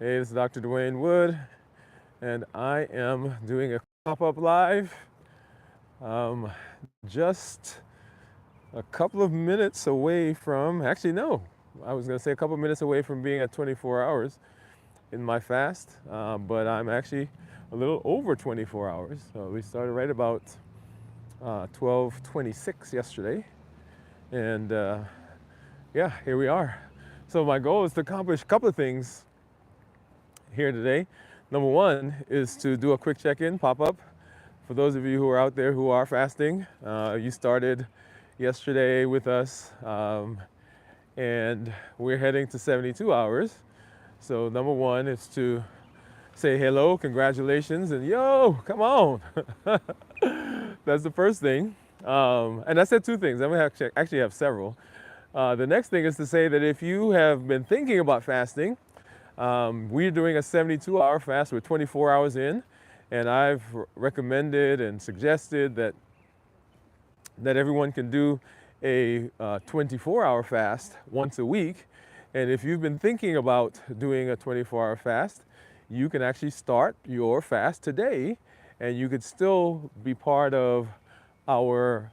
Hey, this is Dr. Dwain Woode, and I am doing a pop-up live um, just a couple of minutes away from, actually, no, I was going to say a couple of minutes away from being at 24 hours in my fast, but I'm actually a little over 24 hours. So we started right about 12:26 yesterday, and yeah, here we are. So my goal is to accomplish a couple of things here today. Number one is to do a quick check-in, pop-up. For those of you who are out there who are fasting, you started yesterday with us, and we're heading to 72 hours. So number one is to say hello, congratulations, and yo, come on. That's the first thing. And I said two things. I'm gonna actually have several. The next thing is to say that if you have been thinking about fasting, we're doing a 72-hour fast. We're 24 hours in, and I've recommended and suggested that everyone can do a 24-hour fast once a week. And if you've been thinking about doing a 24-hour fast, you can actually start your fast today, and you could still be part of our,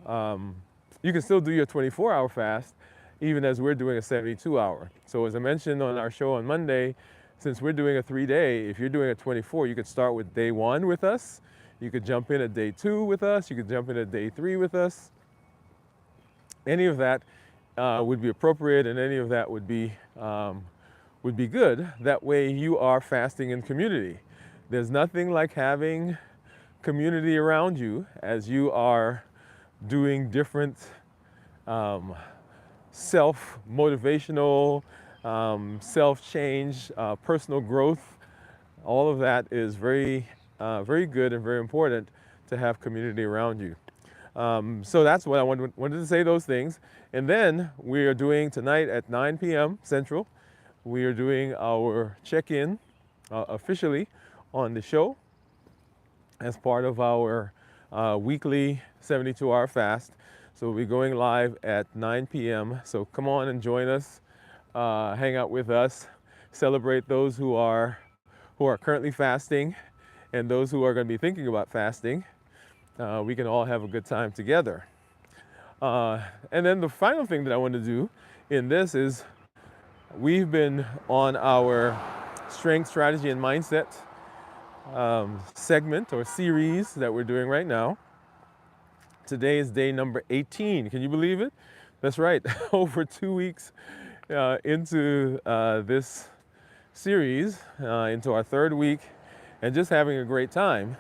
you can still do your 24-hour fast even as we're doing a 72-hour. So as I mentioned on our show on Monday, since we're doing a 3-day, if you're doing a 24, you could start with day 1 with us. You could jump in at day 2 with us. You could jump in at day 3 with us. Any of that would be appropriate, and any of that would be good. That way you are fasting in community. There's nothing like having community around you as you are doing different self-motivational, self-change, personal growth. All of that is very good and very important to have community around you. So that's what I wanted to say, those things. And then we are doing tonight at 9 p.m. Central, we are doing our check-in officially on the show as part of our weekly 72-hour fast. So we'll be going live at 9 p.m. So come on and join us, hang out with us, celebrate those who are currently fasting and those who are going to be thinking about fasting. We can all have a good time together. And then the final thing that I want to do in this is we've been on our strength, strategy, and mindset segment or series that we're doing right now. Today is day number 18. Can you believe it? That's right. Over 2 weeks into this series, into our third week, and just having a great time.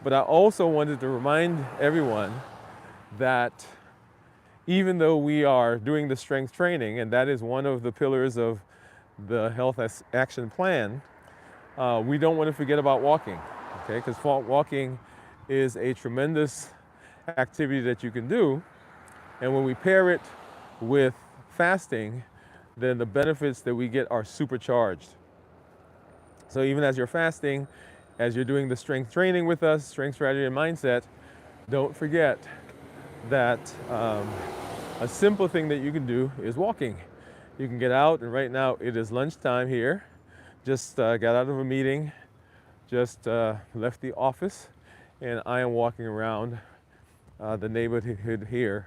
But I also wanted to remind everyone that even though we are doing the strength training, and that is one of the pillars of the Health Action Plan, we don't want to forget about walking, okay? Because walking is a tremendous activity that you can do, and when we pair it with fasting, then the benefits that we get are supercharged. So even as you're fasting, as you're doing the strength training with us, strength, strategy, and mindset, don't forget that a simple thing that you can do is walking. You can get out, and right now it is lunchtime here. Just got out of a meeting, just left the office, and I am walking around the neighborhood here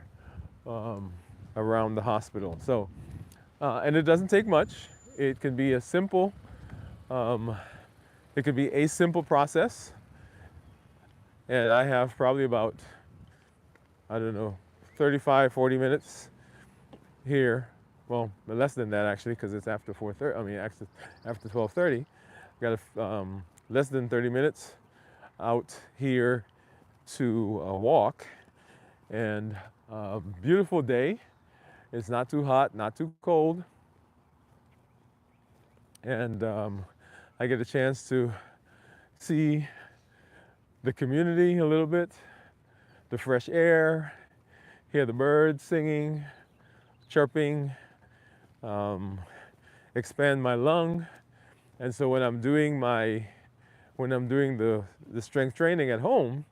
around the hospital. So, and it doesn't take much. It can be a simple, it could be a simple process. And I have probably about, I don't know, 35, 40 minutes here. Well, less than that actually, because it's after 4:30. I mean, after 12:30. Got less than 30 minutes out here to walk, and beautiful day. It's not too hot, not too cold, and I get a chance to see the community a little bit, the fresh air, hear the birds singing, chirping, expand my lung. And so when I'm doing the strength training at home,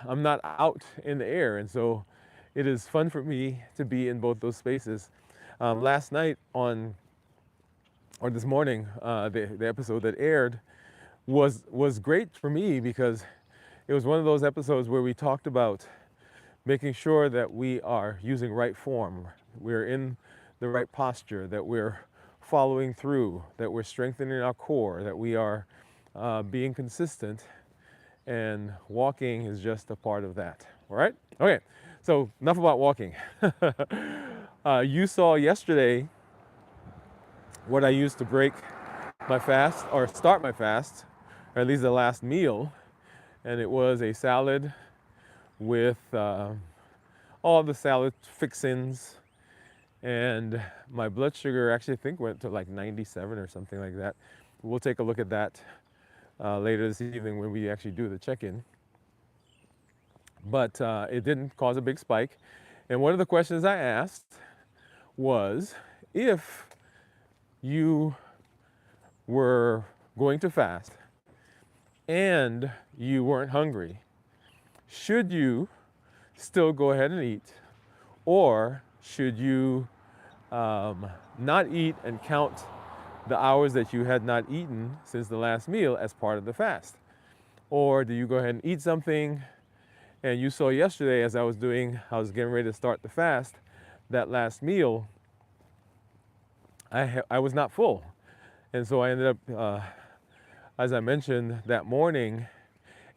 I'm not out in the air, and so it is fun for me to be in both those spaces. Last night on or this morning, the episode that aired was great for me because it was one of those episodes where we talked about making sure that we are using right form, we're in the right posture, that we're following through, that we're strengthening our core, that we are being consistent, and walking is just a part of that. All right? Okay, so enough about walking. You saw yesterday what I used to break my fast or start my fast, or at least the last meal, and it was a salad with all the salad fixins, and my blood sugar actually I think went to like 97 or something like that. We'll take a look at that later this evening when we actually do the check-in. But it didn't cause a big spike. And one of the questions I asked was if you were going to fast and you weren't hungry, should you still go ahead and eat, or should you not eat and count the hours that you had not eaten since the last meal as part of the fast? Or do you go ahead and eat something? And you saw yesterday as I was getting ready to start the fast, that last meal, I was not full. And so I ended up, as I mentioned that morning,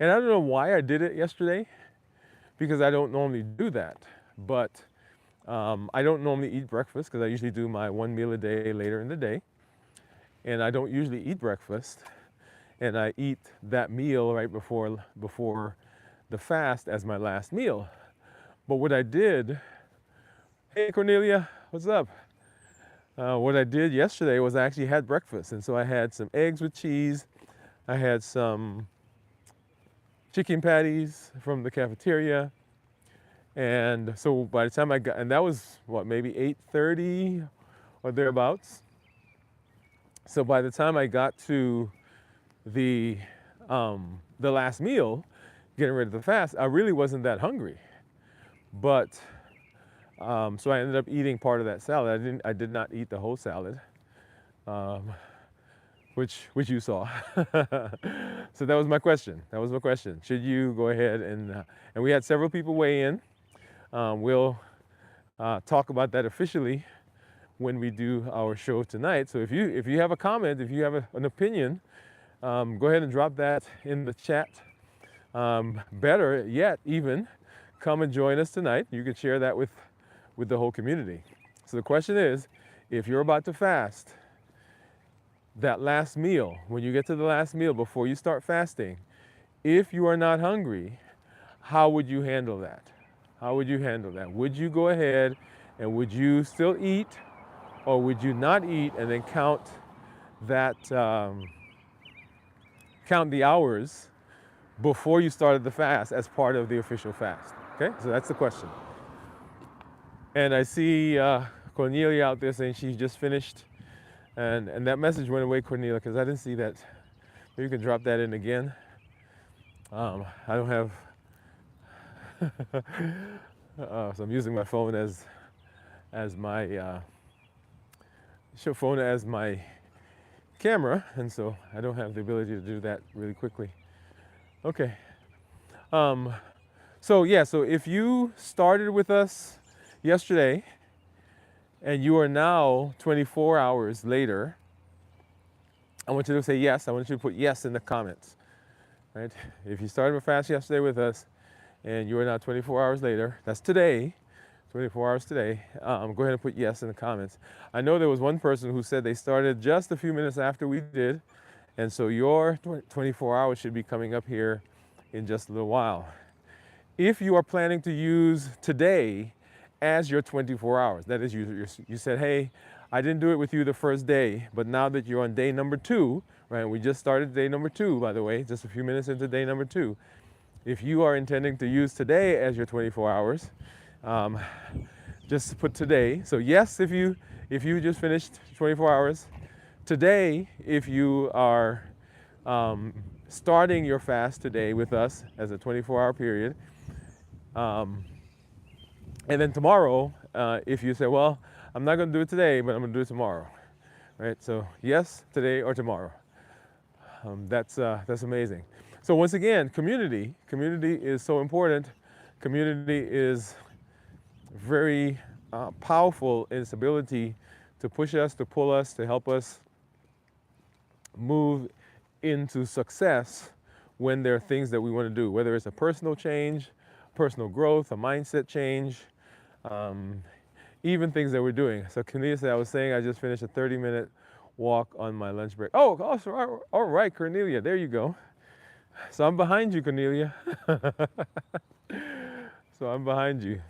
and I don't know why I did it yesterday, because I don't normally do that. But I don't normally eat breakfast because I usually do my one meal a day later in the day. And I don't usually eat breakfast. And I eat that meal right before the fast as my last meal. But what I did, hey Cornelia, what's up? What I did yesterday was I actually had breakfast. And so I had some eggs with cheese. I had some chicken patties from the cafeteria. And so by the time and that was what, maybe 8:30 or thereabouts. So by the time I got to the last meal, getting ready to fast, I really wasn't that hungry. But so I ended up eating part of that salad. I did not eat the whole salad, which you saw. So that was my question. Should you go ahead and we had several people weigh in. We'll talk about that officially when we do our show tonight. So if you have a comment, if you have an opinion, go ahead and drop that in the chat. Better yet, even come and join us tonight. You can share that with the whole community. So the question is, if you're about to fast, that last meal, when you get to the last meal before you start fasting, if you are not hungry, how would you handle that? How would you handle that? Would you go ahead and would you still eat, or would you not eat and then count that count the hours before you started the fast as part of the official fast? Okay, so that's the question. And I see Cornelia out there saying she just finished, and that message went away, Cornelia, because I didn't see that. Maybe you can drop that in again. I don't have, so I'm using my phone as my phone as my camera, and so I don't have the ability to do that really quickly. Okay. So if you started with us yesterday and you are now 24 hours later, I want you to say yes. I want you to put yes in the comments. Right? If you started a fast yesterday with us and you are now 24 hours later, that's today, 24 hours today, go ahead and put yes in the comments. I know there was one person who said they started just a few minutes after we did, and so your 24 hours should be coming up here in just a little while. If you are planning to use today as your 24 hours, that is, you said, hey, I didn't do it with you the first day, but now that you're on day number 2, right? We just started day number 2, by the way, just a few minutes into day number 2. If you are intending to use today as your 24 hours, just put today. So yes, if you just finished 24 hours. Today, if you are starting your fast today with us as a 24-hour period. And then tomorrow, if you say, well, I'm not going to do it today, but I'm going to do it tomorrow, right? So yes, today or tomorrow. That's amazing. So once again, community. Community is so important. Community is very powerful in its ability to push us, to pull us, to help us move into success when there are things that we want to do, whether it's a personal change, personal growth, a mindset change, um, even things that we're doing. So Cornelia said, I was saying I just finished a 30-minute walk on my lunch break. Oh, all right, Cornelia, there you go. So I'm behind you, Cornelia. So I'm behind you.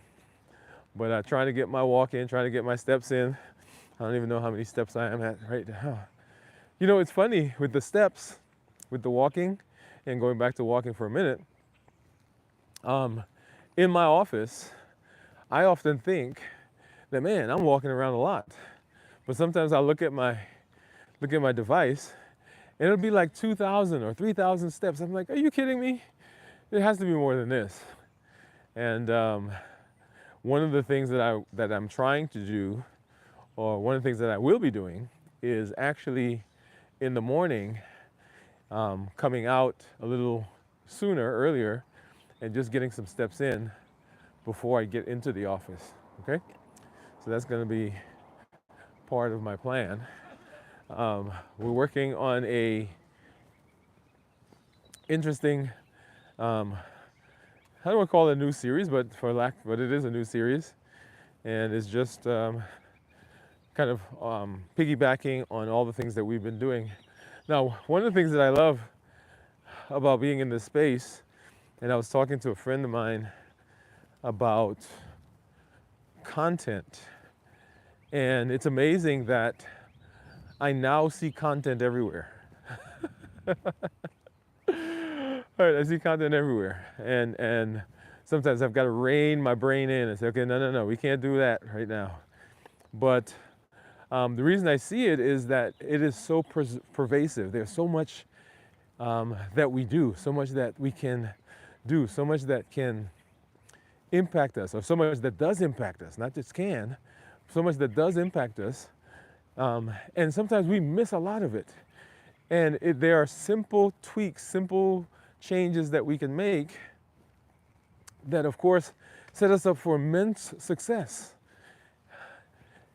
But trying to get my walk in, trying to get my steps in. I don't even know how many steps I am at right now. You know, it's funny with the steps, with the walking, and going back to walking for a minute. In my office, I often think that, man, I'm walking around a lot. But sometimes I look at my device, and it'll be like 2,000 or 3,000 steps. I'm like, are you kidding me? It has to be more than this. And one of the things that I'm trying to do, or one of the things that I will be doing, is actually in the morning, coming out a little sooner, earlier, and just getting some steps in before I get into the office. Okay, so that's going to be part of my plan. We're working on a interesting, I don't want to call it a new series, but but it is a new series, and it's just kind of piggybacking on all the things that we've been doing. Now, one of the things that I love about being in this space, and I was talking to a friend of mine about content, and it's amazing that I now see content everywhere. Right, I see content everywhere, and sometimes I've got to rein my brain in and say, okay, no, we can't do that right now. But the reason I see it is that it is so pervasive. There's so much that we do, so much that we can do, so much that can impact us, or so much that does impact us, not just can, so much that does impact us. And sometimes we miss a lot of it. And there are simple tweaks, simple changes that we can make that, of course, set us up for immense success.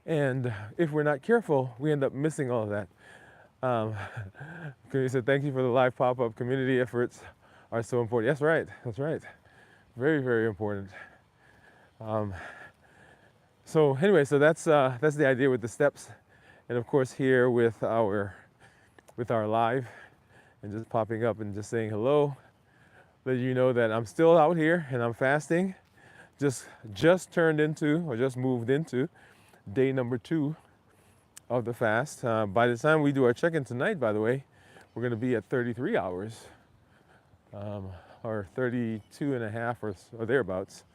And if we're not careful, we end up missing all of that. You said, thank you for the live pop-up. Community efforts are so important. That's right. That's right. Very, very important. So anyway, so that's the idea with the steps, and of course here with our live, and just popping up and just saying hello, let you know that I'm still out here and I'm fasting. Just turned into, or just moved into, day number 2 of the fast. By the time we do our check-in tonight, by the way, we're going to be at 33 hours, or 32 and a half, or thereabouts.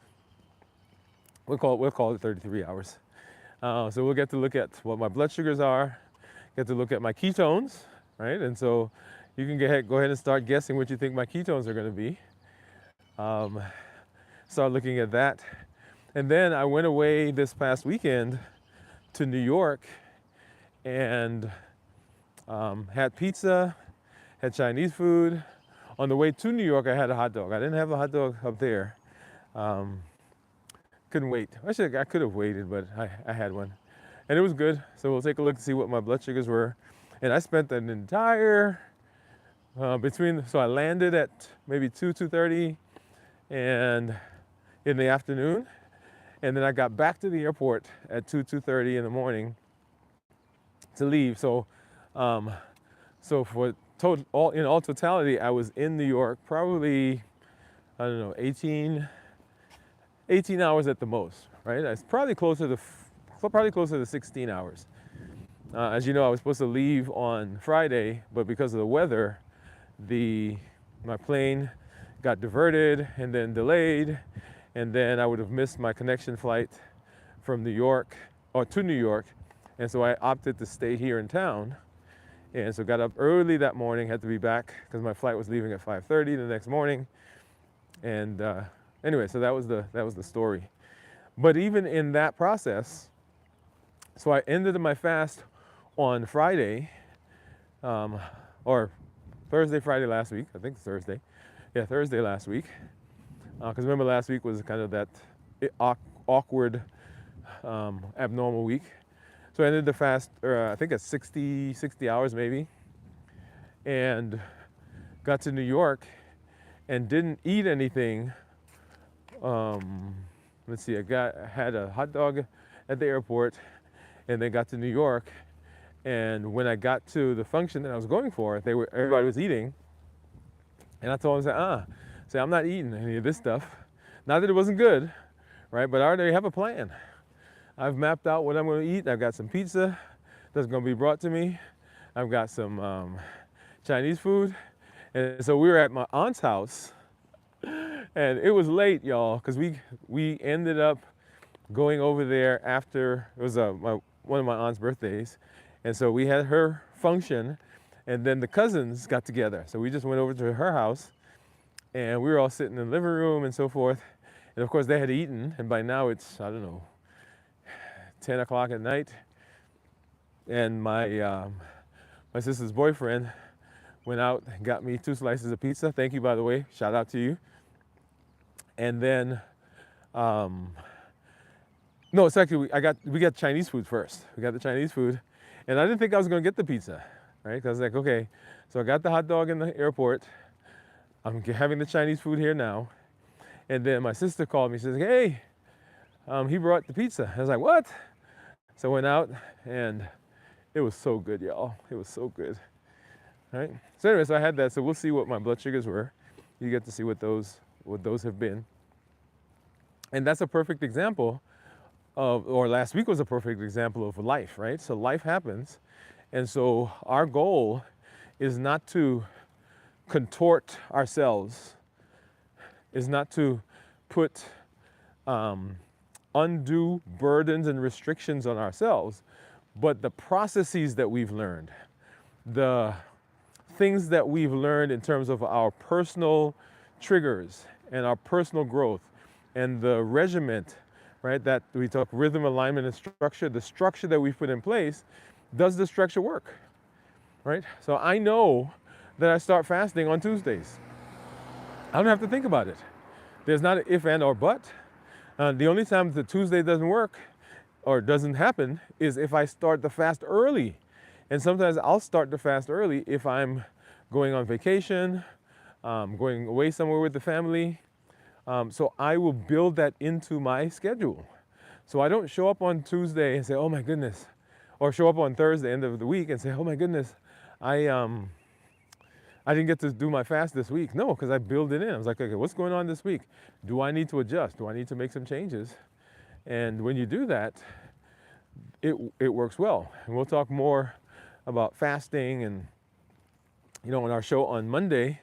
We'll call it 33 hours. So we'll get to look at what my blood sugars are, get to look at my ketones, right? And so you can go ahead and start guessing what you think my ketones are going to be. Start looking at that. And then I went away this past weekend to New York and had pizza, had Chinese food. On the way to New York, I had a hot dog. I didn't have a hot dog up there. Couldn't wait. I could have waited, but I had one. And it was good. So we'll take a look to see what my blood sugars were. And I spent an entire, so I landed at maybe 2:30 and in the afternoon. And then I got back to the airport at 2:30 in the morning to leave. So for in all totality, I was in New York probably, I don't know, 18 hours at the most, right? It's probably closer to 16 hours. As you know, I was supposed to leave on Friday, but because of the weather, my plane got diverted and then delayed, and then I would have missed my connection flight from New York, or to New York, and so I opted to stay here in town. And so got up early that morning, had to be back because my flight was leaving at 5:30 the next morning. And anyway, so that was the story. But even in that process, so I ended my fast on Friday, um, or Thursday, Friday last week. I think it's Thursday. Yeah, Thursday last week. Because remember last week was kind of that awkward, abnormal week. So I ended the fast, I think at 60 hours maybe, and got to New York and didn't eat anything. Let's see, had a hot dog at the airport, and then got to New York. And when I got to the function that I was going for, everybody was eating, and I told them, say I'm not eating any of this stuff. Not that it wasn't good, right? But I already have a plan. I've mapped out what I'm going to eat. I've got some pizza that's going to be brought to me. I've got some Chinese food, and so we were at my aunt's house, and it was late, y'all, because we ended up going over there after it was one of my aunt's birthdays, and so we had her function, and then the cousins got together. So we just went over to her house, and we were all sitting in the living room and so forth. And of course they had eaten, and by now it's, I don't know, 10 o'clock at night. And my sister's boyfriend went out and got me 2 slices of pizza. Thank you, by the way. Shout out to you. And then, no, it's actually, we got Chinese food first. We got the Chinese food. And I didn't think I was going to get the pizza, right? Because I was like, okay, so I got the hot dog in the airport. I'm having the Chinese food here now. And then my sister called me. She says, hey, he brought the pizza. I was like, what? So I went out, and it was so good, y'all. It was so good, right? So anyway, so I had that. So we'll see what my blood sugars were. You get to see what those have been. And that's a perfect example or last week was a perfect example of life, right? So life happens. And so our goal is not to contort ourselves, is not to put undue burdens and restrictions on ourselves, but the processes that we've learned, the things that we've learned in terms of our personal triggers and our personal growth and the regiment, right, that we talk rhythm, alignment, and structure, the structure that we've put in place, does the structure work, right? So I know that I start fasting on Tuesdays. I don't have to think about it. There's not an if, and, or but. The only time the Tuesday doesn't work or doesn't happen is if I start the fast early. And sometimes I'll start the fast early if I'm going on vacation, going away somewhere with the family. So I will build that into my schedule. So I don't show up on Tuesday and say, oh my goodness, or show up on Thursday, end of the week, and say, oh my goodness, I didn't get to do my fast this week. No, because I build it in. I was like, okay, what's going on this week? Do I need to adjust? Do I need to make some changes? And when you do that, it works well. And we'll talk more about fasting. And, you know, on our show on Monday,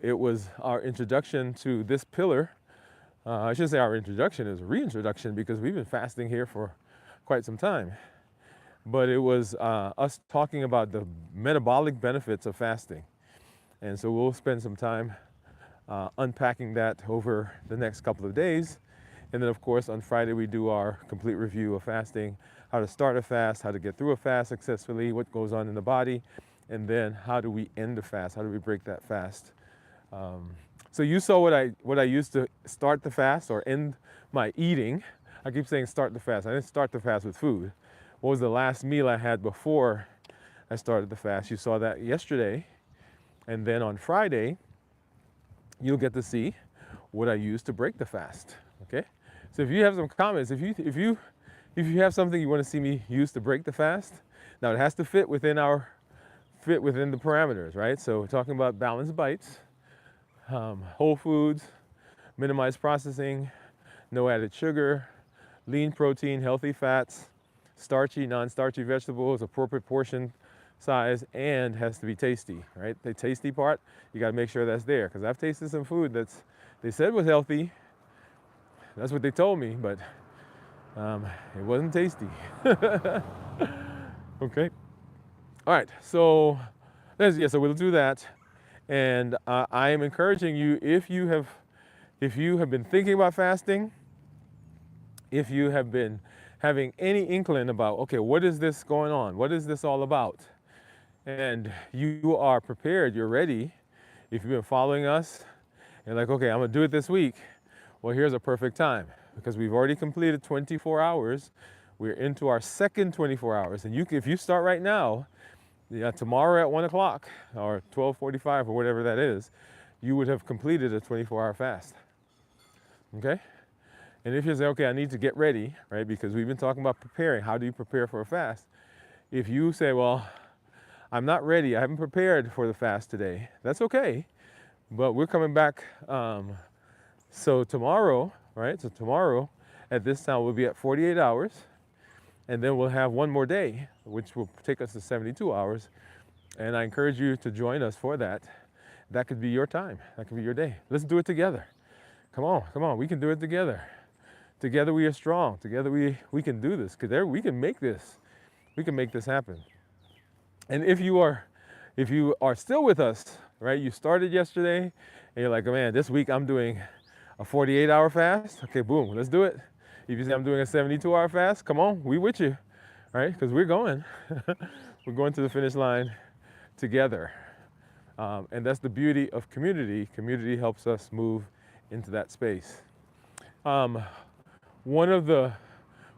it was our introduction to this pillar. I shouldn't say our introduction, it was a reintroduction because we've been fasting here for quite some time. But it was us talking about the metabolic benefits of fasting. And so we'll spend some time unpacking that over the next couple of days. And then, of course, on Friday, we do our complete review of fasting, how to start a fast, how to get through a fast successfully, what goes on in the body, and then how do we end the fast? How do we break that fast? So you saw what I used to start the fast or end my eating. I keep saying start the fast. I didn't start the fast with food. What was the last meal I had before I started the fast? You saw that yesterday. And then on Friday, you'll get to see what I used to break the fast. Okay? So if you have some comments, if you have something you want to see me use to break the fast, now it has to fit within the parameters, right? So we're talking about balanced bites, whole foods, minimized processing, no added sugar, lean protein, healthy fats, starchy, non-starchy vegetables, appropriate portion size, and has to be tasty, right? The tasty part, you got to make sure that's there, because I've tasted some food they said was healthy. That's what they told me, but it wasn't tasty. Okay. All right. So so we'll do that, and I am encouraging you, if you have been thinking about fasting, if you have been having any inkling about, okay, what is this going on? What is this all about? And you are prepared, you're ready. If you've been following us, you're like, okay, I'm gonna do it this week. Well, here's a perfect time because we've already completed 24 hours. We're into our second 24 hours. And if you start right now, tomorrow at 1 o'clock or 12:45 or whatever that is, you would have completed a 24-hour fast. Okay? And if you say, okay, I need to get ready, right? Because we've been talking about preparing. How do you prepare for a fast? If you say, well, I'm not ready, I haven't prepared for the fast today, that's okay. But we're coming back. So tomorrow, right? So tomorrow at this time, we'll be at 48 hours. And then we'll have one more day, which will take us to 72 hours. And I encourage you to join us for that. That could be your time. That could be your day. Let's do it together. Come on, come on. We can do it together. Together we are strong. Together we can do this. Because we can make this. We can make this happen. And if you are still with us, right? You started yesterday, and you're like, oh man, this week I'm doing a 48-hour fast. Okay, boom, let's do it. If you say I'm doing a 72-hour fast, come on, we with you, right? Because we're going. We're going to the finish line together. And that's the beauty of community. Community helps us move into that space. One of the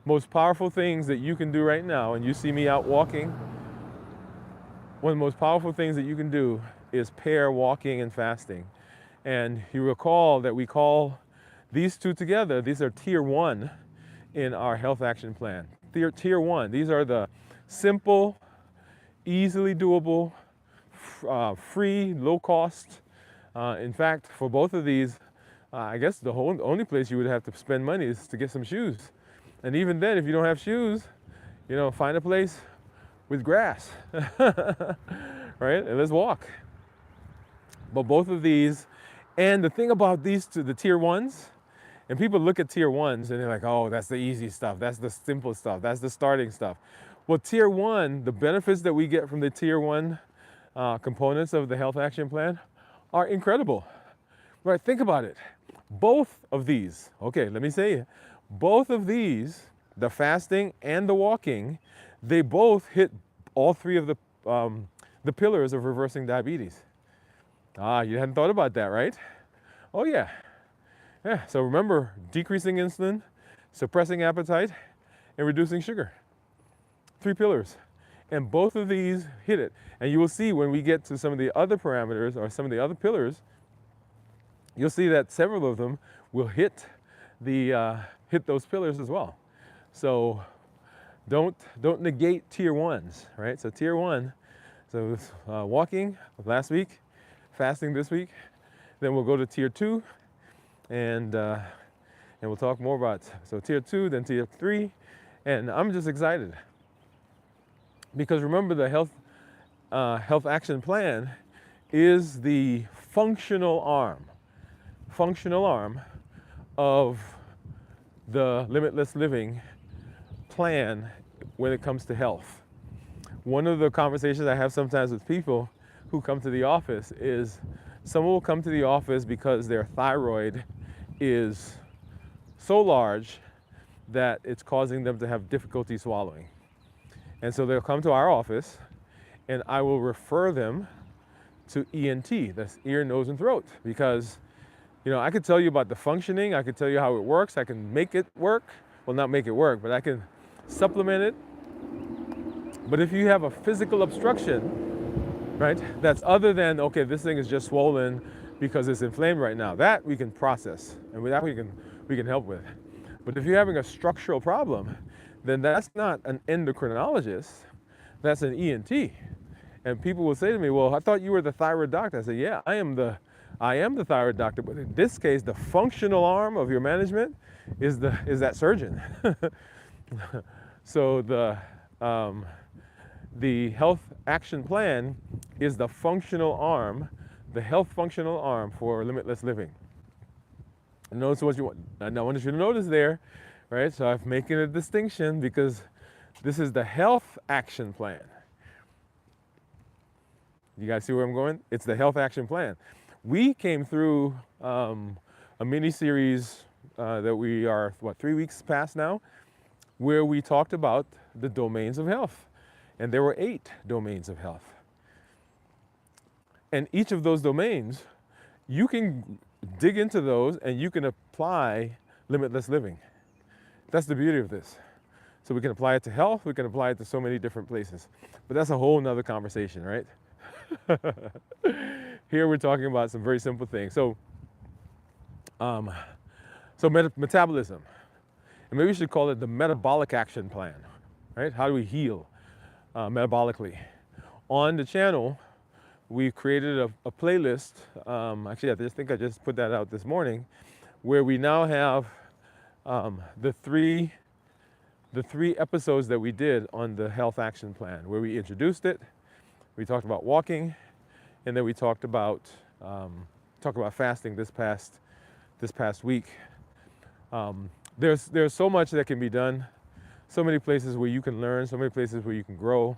most powerful things that you can do right now, and you see me out walking, one of the most powerful things that you can do is pair walking and fasting. And you recall that we call these two together, these are tier 1 in our health action plan. Tier 1, these are the simple, easily doable, free, low cost. In fact, for both of these, I guess the only place you would have to spend money is to get some shoes. And even then, if you don't have shoes, find a place with grass, right? And let's walk. But both of these, and the thing about these two, the tier 1s, and people look at tier 1s and they're like, oh, that's the easy stuff. That's the simple stuff. That's the starting stuff. Well, tier 1, the benefits that we get from the tier 1 components of the health action plan are incredible. Right, think about it. Both of these, okay, let me say it. Both of these, the fasting and the walking, they both hit all three of the pillars of reversing diabetes. You hadn't thought about that, right? Oh yeah. Yeah, so remember, decreasing insulin, suppressing appetite, and reducing sugar. 3 pillars. And both of these hit it. And you will see when we get to some of the other parameters or some of the other pillars, you'll see that several of them will hit those pillars as well. So don't negate tier 1s, right? So tier 1, so walking last week, fasting this week, then we'll go to tier 2, and we'll talk more about so tier 2, then tier 3, and I'm just excited because remember the health action plan is the functional arm of the limitless living plan when it comes to health. One of the conversations I have sometimes with people who come to the office is someone will come to the office because their thyroid is so large that it's causing them to have difficulty swallowing. And so they'll come to our office and I will refer them to ENT, that's ear, nose, and throat, because I could tell you about the functioning, I could tell you how it works, I can make it work. Well, not make it work, but I can supplement it. But if you have a physical obstruction, right, that's other than, okay, this thing is just swollen because it's inflamed right now, that we can process, and with that we can help with. But if you're having a structural problem, then that's not an endocrinologist, that's an ENT. And people will say to me, well, I thought you were the thyroid doctor. I say, yeah, I am the thyroid doctor, but in this case, the functional arm of your management is that surgeon. So the health action plan is the functional arm, the health functional arm for limitless living. And notice what you want. I want you to notice there, right? So I'm making a distinction because this is the health action plan. You guys see where I'm going? It's the health action plan. We came through a mini series that we are 3 weeks past now where we talked about the domains of health. And there were 8 domains of health. And each of those domains, you can dig into those and you can apply limitless living. That's the beauty of this. So we can apply it to health, we can apply it to so many different places. But that's a whole nother conversation, right? Here we're talking about some very simple things. So metabolism. And maybe we should call it the metabolic action plan, right? How do we heal metabolically? On the channel, we created a playlist. Actually, I just put that out this morning, where we now have the three episodes that we did on the health action plan, where we introduced it, we talked about walking, and then we talked about fasting this past week. There's so much that can be done, so many places where you can learn, so many places where you can grow.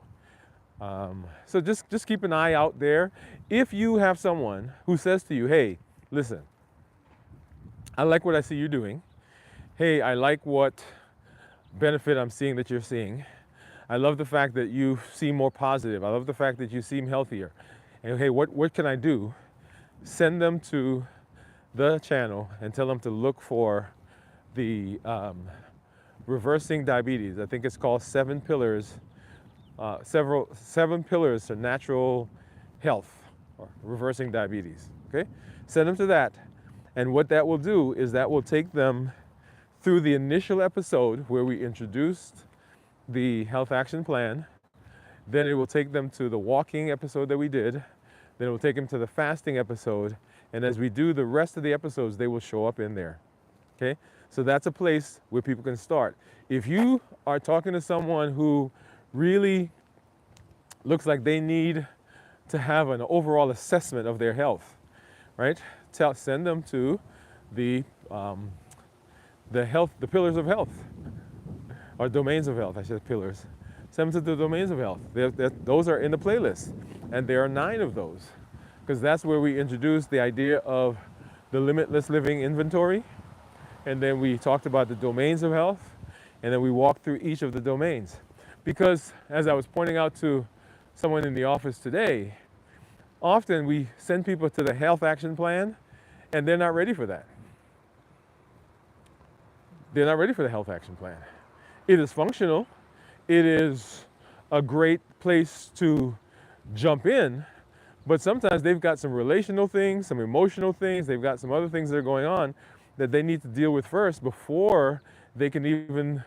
So just keep an eye out there. If you have someone who says to you, hey, listen, I like what I see you doing. Hey, I like what benefit I'm seeing that you're seeing. I love the fact that you seem more positive. I love the fact that you seem healthier. And hey, what can I do? Send them to the channel and tell them to look for the reversing diabetes. I think it's called 7 pillars, 7 pillars to natural health, or reversing diabetes. Okay, send them to that, and what that will do is that will take them through the initial episode where we introduced the health action plan. Then it will take them to the walking episode that we did. Then it will take them to the fasting episode. And as we do the rest of the episodes, they will show up in there. Okay? So that's a place where people can start. If you are talking to someone who really looks like they need to have an overall assessment of their health, right? Send them to the pillars of health, or domains of health. I said pillars. Send them to the domains of health. Those are in the playlist, and there are 9 of those, because that's where we introduced the idea of the limitless living inventory, and then we talked about the domains of health, and then we walked through each of the domains. Because as I was pointing out to someone in the office today, often we send people to the health action plan, and they're not ready for that. They're not ready for the health action plan. It is functional. It is a great place to jump in, but sometimes they've got some relational things, some emotional things, they've got some other things that are going on that they need to deal with first before they can even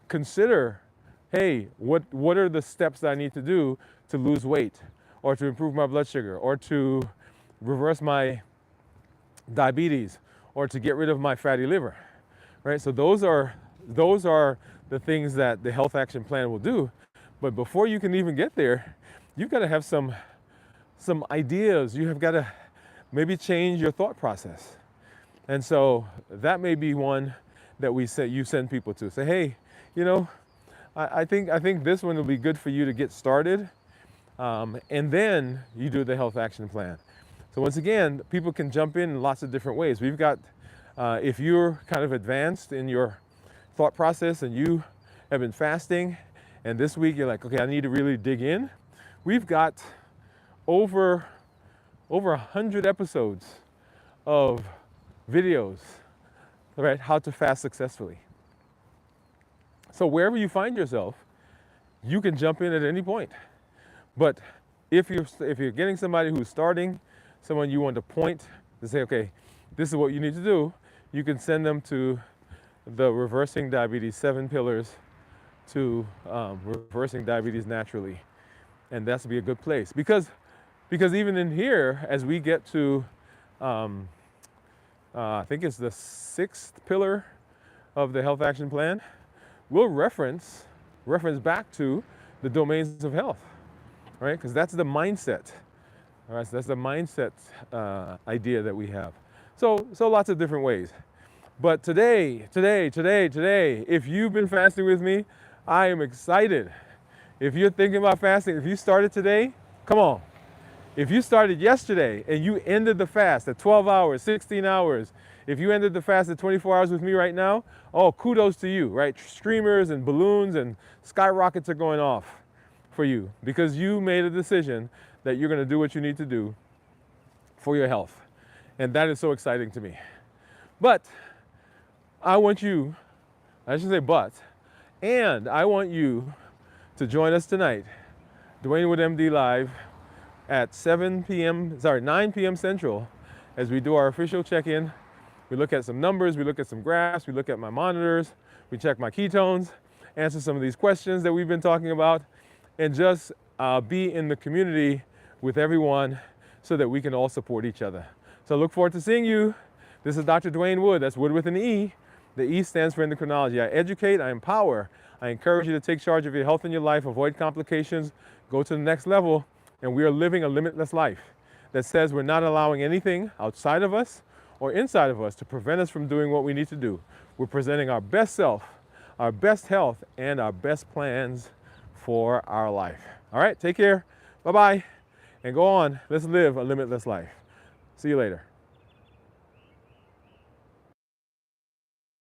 consider, hey, what are the steps that I need to do to lose weight, or to improve my blood sugar, or to reverse my diabetes, or to get rid of my fatty liver, right? So those are the things that the health action plan will do. But before you can even get there, you've got to have some ideas. You have got to maybe change your thought process. And so that may be one that you send people to. Say, hey, I think this one will be good for you to get started. And then you do the health action plan. So once again, people can jump in lots of different ways. We've got, if you're kind of advanced in your thought process and you have been fasting, and this week you're like, okay, I need to really dig in. We've got over 100 episodes of videos, right? How to fast successfully. So wherever you find yourself, you can jump in at any point. But if you're getting somebody who's starting, someone you want to point to say, okay, this is what you need to do, you can send them to the Reversing Diabetes 7 Pillars to reversing diabetes naturally. And that's to be a good place. Because even in here, as we get to, I think it's the 6th pillar of the health action plan, we'll reference back to the domains of health, right? Because that's the mindset. All right, so that's the mindset idea that we have. So lots of different ways. But today, if you've been fasting with me, I am excited. If you're thinking about fasting, if you started today, come on. If you started yesterday and you ended the fast at 12 hours, 16 hours, if you ended the fast at 24 hours with me right now, oh, kudos to you, right? Streamers and balloons and skyrockets are going off for you because you made a decision that you're going to do what you need to do for your health. And that is so exciting to me. But I want you, I should say but, and I want you to join us tonight, Dwain Woode MD Live, at 9 p.m. Central, as we do our official check-in. We look at some numbers, we look at some graphs, we look at my monitors, we check my ketones, answer some of these questions that we've been talking about, and just be in the community with everyone so that we can all support each other. So I look forward to seeing you. This is Dr. Dwain Woode. That's Woode with an E. The E stands for endocrinology. I educate, I empower, I encourage you to take charge of your health and your life, avoid complications, go to the next level, and we are living a limitless life that says we're not allowing anything outside of us or inside of us to prevent us from doing what we need to do. We're presenting our best self, our best health, and our best plans for our life. All right, take care, bye-bye, and go on. Let's live a limitless life. See you later.